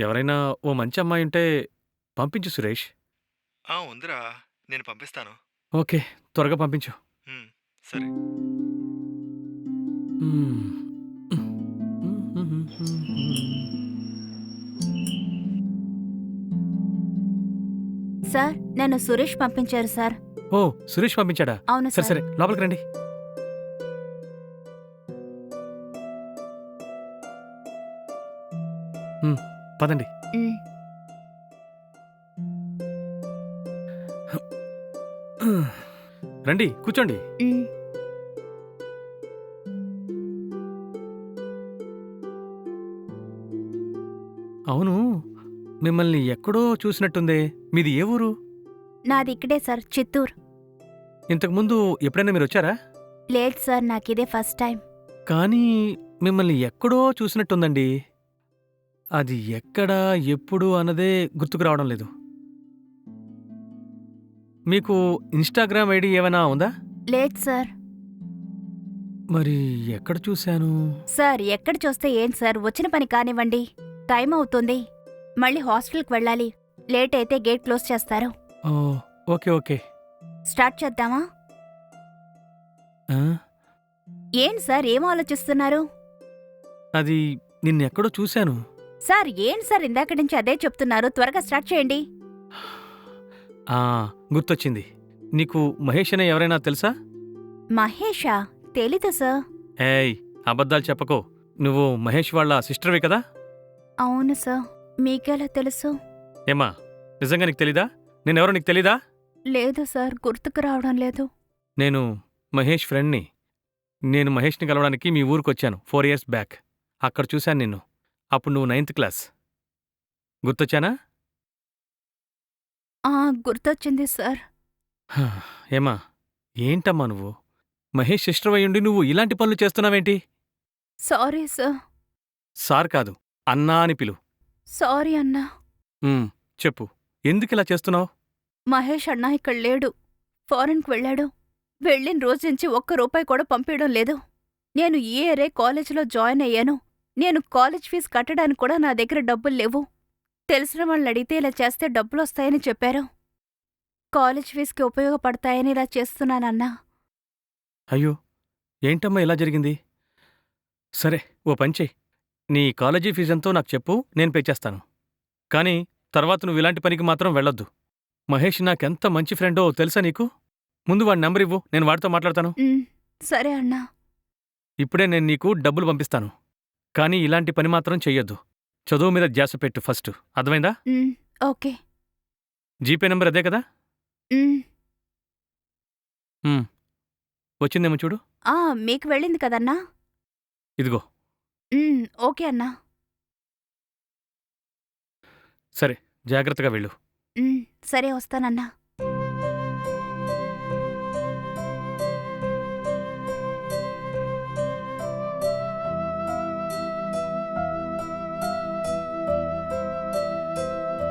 ఎవరైనా ఓ మంచి అమ్మాయుంటే పంపించు సురేష్. ఉందిరా. నేను పంపిస్తాను. ఓకే. త్వరగా పంపించు. హ్మ్. సరే. హ్మ్. సార్, నన్ను సురేష్ పంపించారు సార్. ఓహ్! సురేష్ పంపించాడా? అవును సరే, సార్. సరే. లోపలికి రండి. హ్మ్. పదండి. హ్మ్. రండి, కూర్చోండి. హ్మ్. అవును, మిమ్మల్ని ఎక్కడో చూసినట్టుందే. మీది ఏ ఊరు? నాది ఇక్కడే సార్, చిత్తూరు. ఇంతకుముందు ఎప్పుడైనా మీరొచ్చారా? లేదు సార్, నాకిదే ఫస్ట్ టైం. కానీ మిమ్మల్ని ఎక్కడో చూసినట్టుందండి. అది ఎక్కడ, ఎప్పుడు అన్నదే గుర్తుకు రావడం లేదు. మీకు ఇన్‌స్టాగ్రామ్ ఐడీ ఏమైనా ఉందా? లేదు సార్. మరి ఎక్కడ చూశాను? సార్, ఎక్కడ చూస్తే ఏం సార్, వచ్చిన పని కానివ్వండి. టైం అవుతుంది. మళ్ళీ హాస్టల్కి వెళ్ళాలి. లేట్ అయితే గేట్ క్లోజ్ చేస్తారు. ఓహ్! Okay, okay. స్టార్ట్ చేద్దామా? ఆ! ఏంటి సార్, ఏం ఆలోచిస్తున్నారు? అది నిన్నెక్కడో చూశాను. సార్, ఏంటి సార్ ఇందాక నుంచి అదే చెప్తున్నారు? త్వరగా స్టార్ట్ చేయండి. ఆ! గుర్తొచ్చింది. నీకు మహేష్ అనే ఎవరైనా తెలుసా? మహేషా? తెలీదు సార్. ఏయ్! అబద్ధాలు చెప్పకు. నువ్వు మహేష్ వాళ్ళ సిస్టర్‌వి కదా? అవును సార్. మీకెలా తెలుసు? ఏమ్మా! నిజంగా నీకు తెలీదా? నేనెవరో నీకు తెలీదా? లేదు సార్, గుర్తుకు రావడం లేదు. నేను మహేష్ ఫ్రెండ్‌ని. నేను మహేష్‌ని కలవడానికి మీ ఊరికొచ్చాను 4 ఇయర్స్ బ్యాక్. అక్కడ చూశాను నిన్ను. అప్పుడు నువ్వు 9థ్ క్లాస్. గుర్తొచ్చానా? ఆ, గుర్తొచ్చింది సార్. హా! ఏమ్మా! ఏంటమ్మా నువ్వు? మహేష్ సిస్టరయ్యుండి నువ్వు ఇలాంటి పనులు చేస్తున్నావేంటి? Sorry sir. సార్ కాదు, అన్నా అని పిలు. సారీ అన్నా. హ్మ్. చెప్పు. ఎందుకిలా చేస్తున్నావు? మహేష్ అన్నా ఇక్కడ లేడు. ఫారెన్‌కి వెళ్ళాడు. వెళ్ళిన రోజు నుంచి ఒక్క రూపాయి కూడా పంపియడం లేదు. నేను ఈ ఇయరే కాలేజీలో జాయిన్ అయ్యాను. నేను కాలేజ్ ఫీజు కట్టడానికి కూడా నా దగ్గర డబ్బులు లేవు. తెలిసిన వాళ్ళనడిగితే ఇలా చేస్తే డబ్బులొస్తాయని చెప్పారు. కాలేజ్ ఫీజుకి ఉపయోగపడతాయని ఇలా చేస్తున్నానన్నా. అయ్యో! ఏంటమ్మా ఇలా జరిగింది? సరే, ఓ పని చెయ్. నీ కాలేజీ ఫీజెంతో నాకు చెప్పు, నేను పే చేస్తాను. కానీ తర్వాత నువ్విలాంటి పనికి మాత్రం వెళ్ళొద్దు. మహేష్ నాకెంత మంచి ఫ్రెండో తెలుసా నీకు? ముందు వాడి నంబరివ్వు, నేను వాడితో మాట్లాడతాను. హ్మ్. సరే అన్నా. ఇప్పుడే నేను నీకు డబ్బులు పంపిస్తాను. కానీ ఇలాంటి పని మాత్రం చెయ్యొద్దు. చదువు మీద ధ్యాస పెట్టు ఫస్ట్. అర్థమైందా? హ్మ్. ఓకే. జీపే నంబర్ అదే కదా? హ్మ్. హ్మ్. వచ్చిందేమో చూడు. ఆ, మీకు వెళ్ళింది కదన్నా? ఇదిగో. హ్మ్. ఓకే అన్నా. సరే, జాగ్రత్తగా వెళ్ళు. హ్మ్. సరే, వస్తానన్నా.